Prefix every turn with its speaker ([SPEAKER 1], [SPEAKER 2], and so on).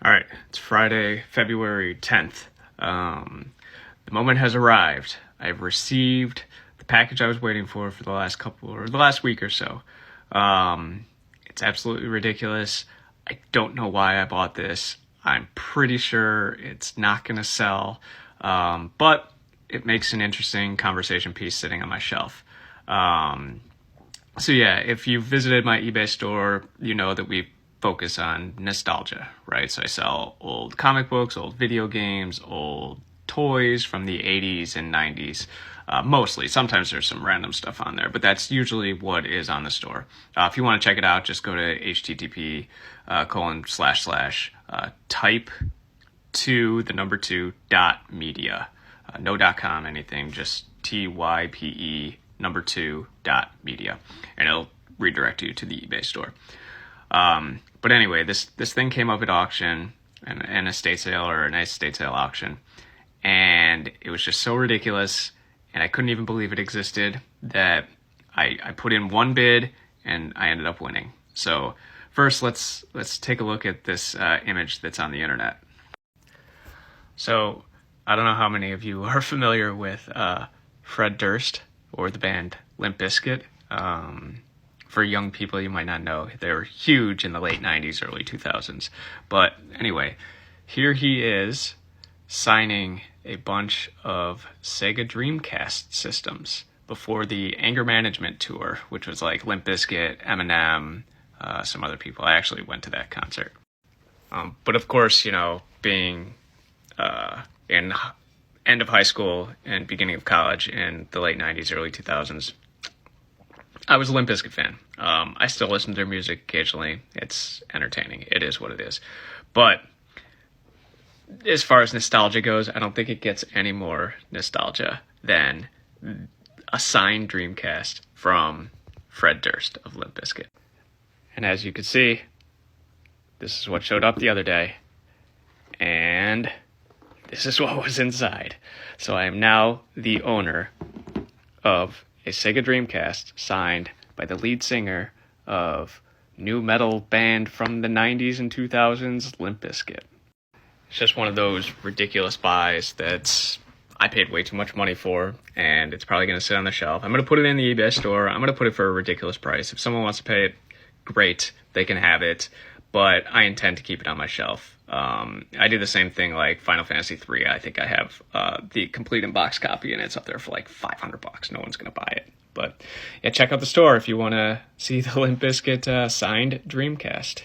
[SPEAKER 1] All right, it's Friday, February 10th. The moment has arrived. I've received the package I was waiting for the last week or so. It's absolutely ridiculous. I don't know why I bought this. I'm pretty sure it's not going to sell, but it makes an interesting conversation piece sitting on my shelf. So yeah, if you've visited my eBay store, you know that we focus on nostalgia, right? So I sell old comic books, old video games, old toys from the 80s and 90s, mostly. Sometimes there's some random stuff on there, but that's usually what is on the store. If you want to check it out, just go to http://type2 no .com anything, just type2 and it'll redirect you to the eBay store. But anyway, this thing came up at auction, an estate sale or a nice estate sale auction, and it was just so ridiculous, and I couldn't even believe it existed, that I put in one bid and I ended up winning. So first, let's take a look at this image that's on the internet. So I don't know how many of you are familiar with Fred Durst or the band Limp Bizkit. For young people, you might not know. They were huge in the late 90s, early 2000s. But anyway, here he is signing a bunch of SEGA Dreamcast systems before the Anger Management Tour, which was like Limp Bizkit, Eminem, some other people. I actually went to that concert. But of course, being in end of high school and beginning of college in the late 90s, early 2000s, I was a Limp Bizkit fan. I still listen to their music occasionally. It's entertaining. It is what it is. But as far as nostalgia goes, I don't think it gets any more nostalgia than a signed Dreamcast from Fred Durst of Limp Bizkit. And as you can see, this is what showed up the other day. And this is what was inside. So I am now the owner of a SEGA Dreamcast signed by the lead singer of new metal band from the 90s and 2000s, Limp Bizkit. It's just one of those ridiculous buys that I paid way too much money for, and it's probably going to sit on the shelf. I'm going to put it in the eBay store. I'm going to put it for a ridiculous price. If someone wants to pay it, great, they can have it, but I intend to keep it on my shelf. I do the same thing like Final Fantasy 3. I think I have the complete in-box copy, and it's up there for like $500. No one's going to buy it. But yeah, check out the store if you want to see the Limp Bizkit signed Dreamcast.